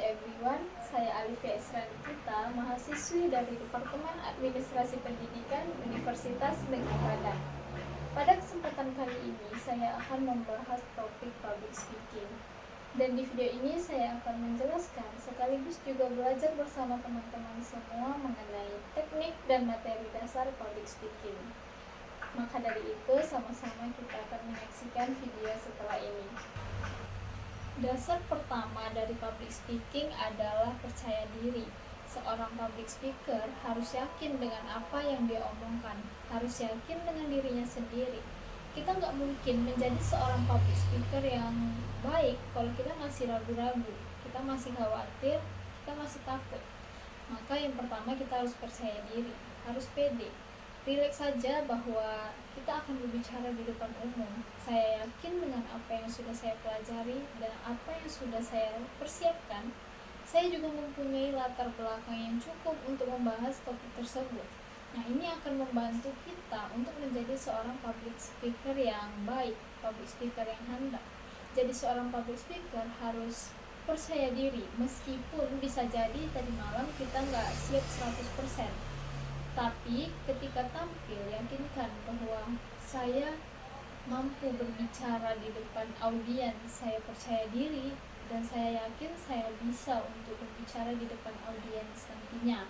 everyone, saya Alifia Esranita, mahasiswi dari Departemen Administrasi Pendidikan Universitas Negeri Padang. Pada kesempatan kali ini, saya akan membahas topik public speaking. Dan di video ini saya akan menjelaskan sekaligus juga belajar bersama teman-teman semua mengenai teknik dan materi dasar public speaking. Maka dari itu, sama-sama kita akan menyaksikan video setelah ini. Dasar pertama dari public speaking adalah percaya diri. Seorang public speaker harus yakin dengan apa yang dia omongkan, harus yakin dengan dirinya sendiri. Kita nggak mungkin menjadi seorang public speaker yang baik kalau kita masih ragu-ragu, kita masih khawatir, kita masih takut. Maka yang pertama kita harus percaya diri, harus pede. Rileks saja bahwa kita akan berbicara di depan umum. Saya yakin dengan apa yang sudah saya pelajari dan apa yang sudah saya persiapkan. Saya juga mempunyai latar belakang yang cukup untuk membahas topik tersebut. Nah, ini akan membantu kita untuk menjadi seorang public speaker yang baik, public speaker yang handal. Jadi seorang public speaker harus percaya diri, meskipun bisa jadi tadi malam kita nggak siap 100%. Tapi ketika tampil, yakinkan bahwa saya mampu berbicara di depan audiens, saya percaya diri, dan saya yakin saya bisa untuk berbicara di depan audiens nantinya.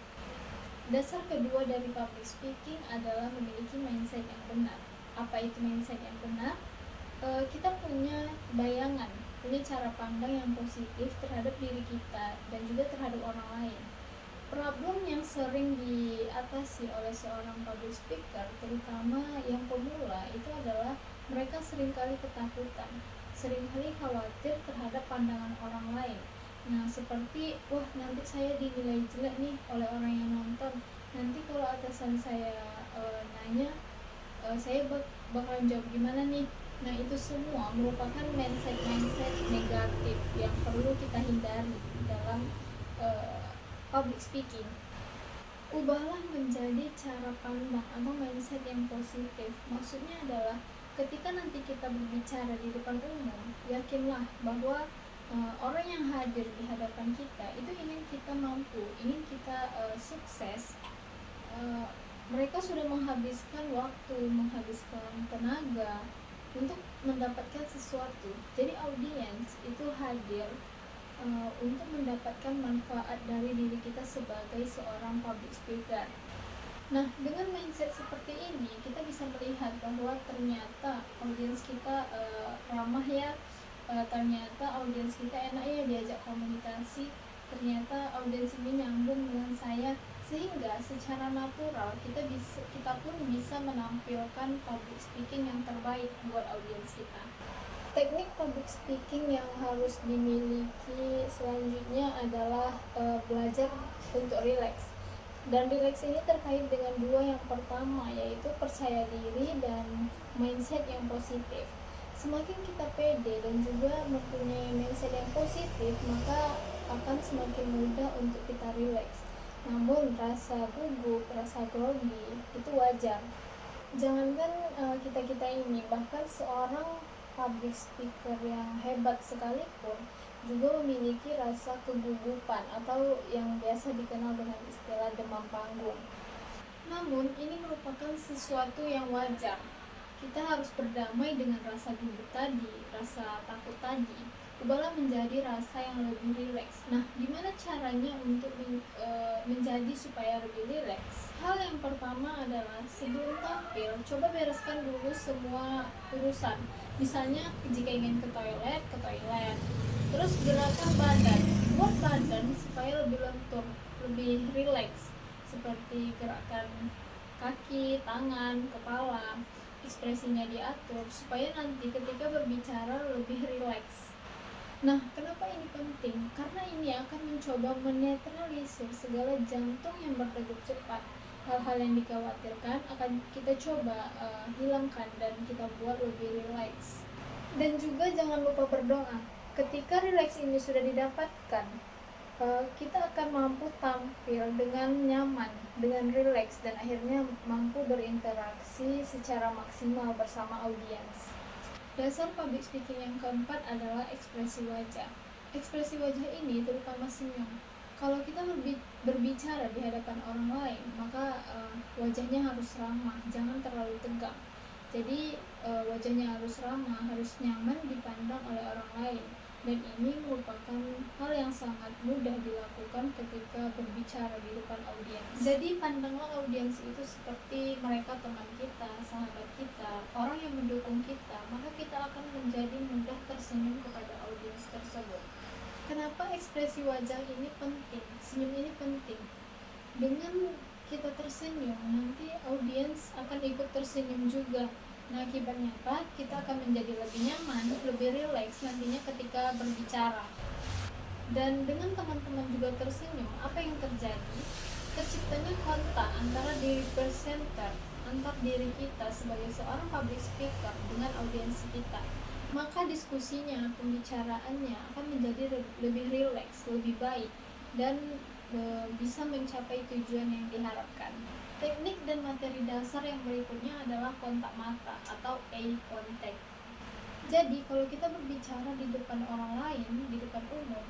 Dasar kedua dari public speaking adalah memiliki mindset yang benar. Apa itu mindset yang benar? Kita punya bayangan, punya cara pandang yang positif terhadap diri kita dan juga terhadap orang lain. Problem yang sering diatasi oleh seorang public speaker, terutama yang pemula, itu adalah mereka seringkali ketakutan, seringkali khawatir terhadap pandangan orang lain. Nah, seperti, wah nanti saya dinilai jelek nih oleh orang yang nonton, nanti kalau atasan saya nanya, saya bakalan jawab gimana nih. Nah, itu semua merupakan mindset negatif yang perlu kita hindari dalam public speaking. Ubahlah menjadi cara pandang atau mindset yang positif. Maksudnya adalah ketika nanti kita berbicara di depan umum, yakinlah bahwa orang yang hadir di hadapan kita itu ingin kita mampu, ingin kita sukses. Mereka sudah menghabiskan waktu, menghabiskan tenaga untuk mendapatkan sesuatu. Jadi audiens itu hadir untuk mendapatkan manfaat dari diri kita sebagai seorang public speaker. Nah, dengan mindset seperti ini, kita bisa melihat bahwa ternyata audiens kita ramah ya, ternyata audiens kita enak ya diajak komunikasi, ternyata audiens ini nyambung dengan saya, sehingga secara natural kita pun bisa menampilkan public speaking yang terbaik buat audiens kita. Teknik public speaking yang harus dimiliki selanjutnya adalah belajar untuk relax. Dan relax ini terkait dengan dua, yang pertama yaitu percaya diri dan mindset yang positif. Semakin kita pede dan juga mempunyai mindset yang positif, maka akan semakin mudah untuk kita relax. Namun rasa gugup, rasa grogi itu wajar. Jangankan kita ini, bahkan seorang public speaker yang hebat sekalipun juga memiliki rasa kegugupan atau yang biasa dikenal dengan istilah demam panggung. Namun ini merupakan sesuatu yang wajar. Kita harus berdamai dengan rasa gugup tadi, rasa takut tadi. Ubahlah menjadi rasa yang lebih rileks. Nah, gimana caranya untuk menjadi supaya lebih rileks? Hal yang pertama adalah sebelum tampil, coba bereskan dulu semua urusan. Misalnya jika ingin ke toilet. Terus gerakan badan, buat badan supaya lebih lentur, lebih rileks. Seperti gerakan kaki, tangan, kepala, ekspresinya diatur supaya nanti ketika berbicara lebih rileks. Nah, kenapa ini penting? Karena ini akan mencoba menetralisir segala jantung yang berdegup cepat. Hal-hal yang dikhawatirkan akan kita coba hilangkan dan kita buat lebih rileks. Dan juga jangan lupa berdoa. Ketika rileks ini sudah didapatkan, kita akan mampu tampil dengan nyaman, dengan rileks, dan akhirnya mampu berinteraksi secara maksimal bersama audiens. Dasar public speaking yang keempat adalah ekspresi wajah. Ekspresi wajah ini terutama senyum. Kalau kita berbicara di hadapan orang lain, maka wajahnya harus ramah, jangan terlalu tegang. Jadi wajahnya harus ramah, harus nyaman dipandang oleh orang lain. Dan ini merupakan hal yang sangat mudah dilakukan ketika berbicara di depan audiens. Jadi pandanglah audiens itu seperti mereka teman kita, sahabat kita, orang yang mendukung kita, maka kita akan menjadi mudah tersenyum kepada audiens tersebut. Kenapa ekspresi wajah ini penting? Senyum ini penting. Dengan kita tersenyum, nanti audiens akan ikut tersenyum juga. Nah, akibatnya apa? Kita akan menjadi lebih nyaman, lebih rileks nantinya ketika berbicara. Dan dengan teman-teman juga tersenyum, apa yang terjadi? Terciptanya kontak antara diri presenter, antar diri kita sebagai seorang public speaker dengan audiens kita. Maka diskusinya, pembicaraannya akan menjadi lebih rileks, lebih baik, dan bisa mencapai tujuan yang diharapkan. Teknik dan materi dasar yang berikutnya adalah kontak mata atau eye contact. Jadi kalau kita berbicara di depan orang lain, di depan umum,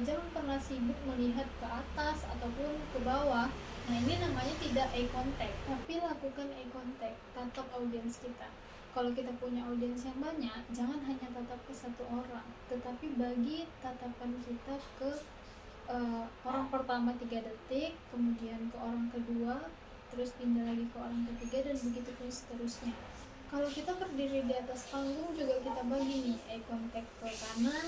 jangan pernah sibuk melihat ke atas ataupun ke bawah. Nah, ini namanya tidak eye contact, tapi lakukan eye contact, tatap audiens kita. Kalau kita punya audiens yang banyak, jangan hanya tatap ke satu orang, tetapi bagi tatapan kita ke orang pertama 3 detik, kemudian ke orang kedua, terus pindah lagi ke orang ketiga, dan begitu terus seterusnya. Kalau kita berdiri di atas panggung juga kita bagi nih eye contact ke kanan,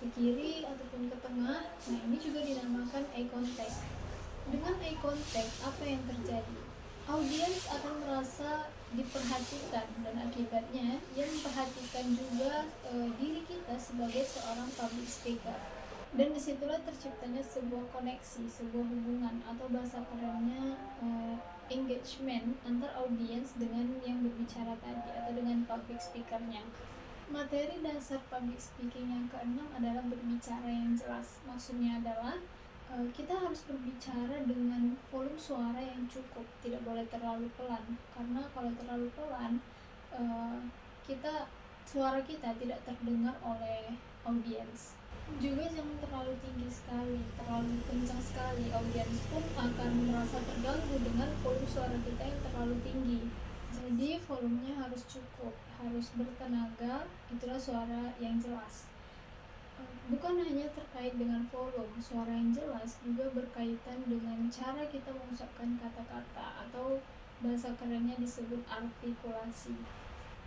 ke kiri, ataupun ke tengah. Nah, ini juga dinamakan eye contact. Dengan eye contact, apa yang terjadi? Audiens akan merasa diperhatikan, dan akibatnya ia memperhatikan juga diri kita sebagai seorang public speaker. Dan disitulah terciptanya sebuah koneksi, sebuah hubungan, atau bahasa kerennya engagement antar audiens dengan yang berbicara tadi atau dengan public speakernya. Materi dasar public speaking yang keenam adalah berbicara yang jelas. Maksudnya adalah kita harus berbicara dengan volume suara yang cukup, tidak boleh terlalu pelan, karena kalau terlalu pelan suara kita tidak terdengar oleh audiens. Juga jangan terlalu tinggi sekali, terlalu kencang sekali, audiens pun akan merasa terganggu dengan volume suara kita yang terlalu tinggi. Jadi volumenya harus cukup, harus bertenaga, itulah suara yang jelas. Bukan hanya terkait dengan volume, suara yang jelas juga berkaitan dengan cara kita mengucapkan kata-kata, atau bahasa kerennya disebut artikulasi.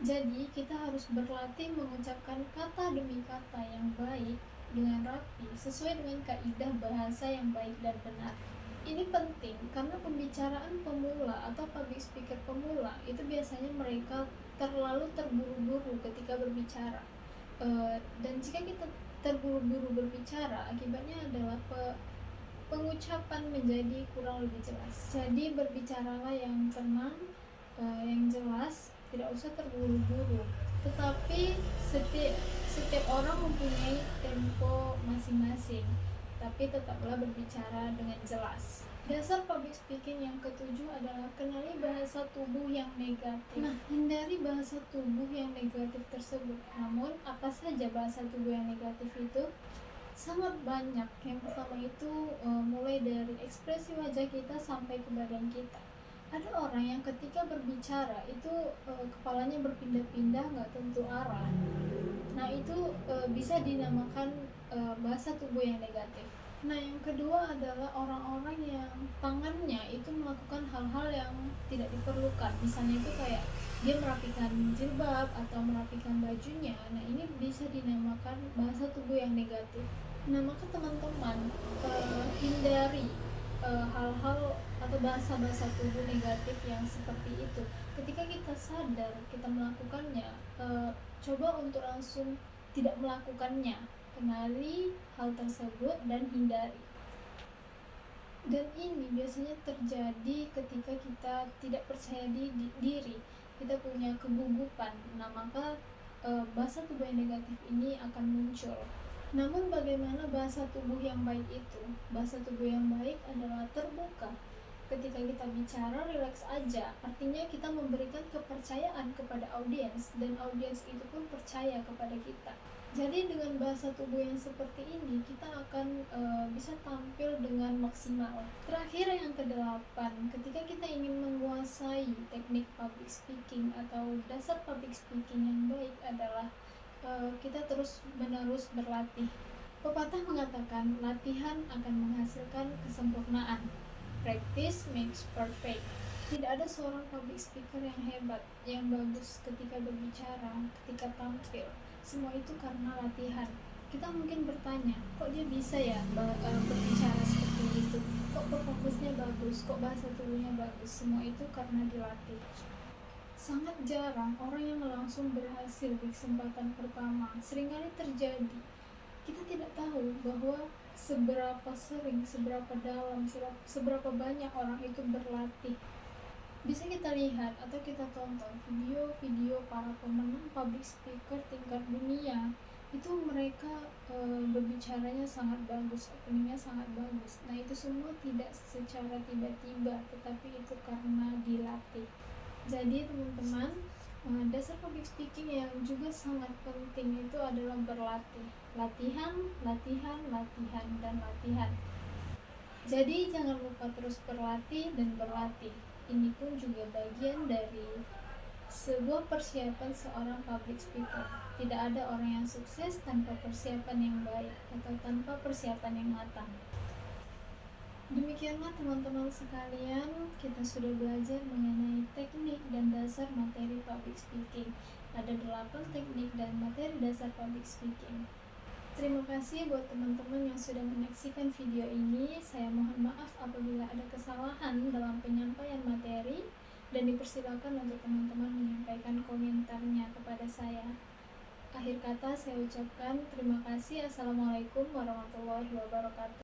Jadi kita harus berlatih mengucapkan kata demi kata yang baik dengan rapi, sesuai dengan kaidah bahasa yang baik dan benar. Ini penting karena pembicaraan pemula atau public speaker pemula itu biasanya mereka terlalu terburu-buru ketika berbicara. Dan jika kita terburu-buru berbicara, akibatnya adalah pengucapan menjadi kurang lebih jelas. Jadi berbicaralah yang tenang, yang jelas, tidak usah terburu-buru. Tetapi setiap orang mempunyai tempo masing-masing, tapi tetaplah berbicara dengan jelas. Dasar public speaking yang ketujuh adalah kenali bahasa tubuh yang negatif. Nah, hindari bahasa tubuh yang negatif tersebut. Namun, apa saja bahasa tubuh yang negatif itu? Sangat banyak. Yang pertama itu mulai dari ekspresi wajah kita sampai ke badan kita. Ada orang yang ketika berbicara itu kepalanya berpindah-pindah, nggak tentu arah. Nah, itu bisa dinamakan bahasa tubuh yang negatif. Nah, yang kedua adalah orang-orang yang tangannya itu melakukan hal-hal yang tidak diperlukan. Misalnya itu kayak dia merapikan jilbab atau merapikan bajunya. Nah, ini bisa dinamakan bahasa tubuh yang negatif. Nah, maka teman-teman hindari hal-hal atau bahasa-bahasa tubuh negatif yang seperti itu. Ketika kita sadar kita melakukannya, coba untuk langsung tidak melakukannya. Kenali hal tersebut dan hindari. Dan ini biasanya terjadi ketika kita tidak percaya diri, kita punya kegugupan. Nah, maka bahasa tubuh yang negatif ini akan muncul. Namun bagaimana bahasa tubuh yang baik itu? Bahasa tubuh yang baik adalah terbuka. Ketika kita bicara, rileks aja. Artinya kita memberikan kepercayaan kepada audiens, dan audiens itu pun percaya kepada kita. Jadi dengan bahasa tubuh yang seperti ini kita akan bisa tampil dengan maksimal. Terakhir yang kedelapan, ketika kita ingin menguasai teknik public speaking atau dasar public speaking yang baik adalah kita terus menerus berlatih. Pepatah mengatakan latihan akan menghasilkan kesempurnaan. Practice makes perfect. Tidak ada seorang public speaker yang hebat, yang bagus ketika berbicara, ketika tampil. Semua itu karena latihan. Kita mungkin bertanya, kok dia bisa ya berbicara seperti itu? Kok performance-nya bagus? Kok bahasa tubuhnya bagus? Semua itu karena dilatih. Sangat jarang orang yang langsung berhasil di kesempatan pertama. Seringkali terjadi. Kita tidak tahu bahwa seberapa sering, seberapa dalam, seberapa banyak orang itu berlatih. Bisa kita lihat atau kita tonton video-video para pemenang public speaker tingkat dunia. Itu mereka berbicaranya sangat bagus, openingnya sangat bagus. Nah itu semua tidak secara tiba-tiba, tetapi itu karena dilatih. Jadi teman-teman, dasar public speaking yang juga sangat penting itu adalah berlatih. Latihan, latihan, latihan, dan latihan. Jadi jangan lupa terus berlatih dan berlatih. Ini pun juga bagian dari sebuah persiapan seorang public speaker. Tidak ada orang yang sukses tanpa persiapan yang baik atau tanpa persiapan yang matang. Demikianlah teman-teman sekalian, kita sudah belajar mengenai teknik dan dasar materi public speaking. Ada 8 teknik dan materi dasar public speaking. Terima kasih buat teman-teman yang sudah menyaksikan video ini. Saya mohon maaf apabila ada kesalahan dalam penyampaian materi dan dipersilakan untuk teman-teman menyampaikan komentarnya kepada saya. Akhir kata saya ucapkan terima kasih. Assalamualaikum warahmatullahi wabarakatuh.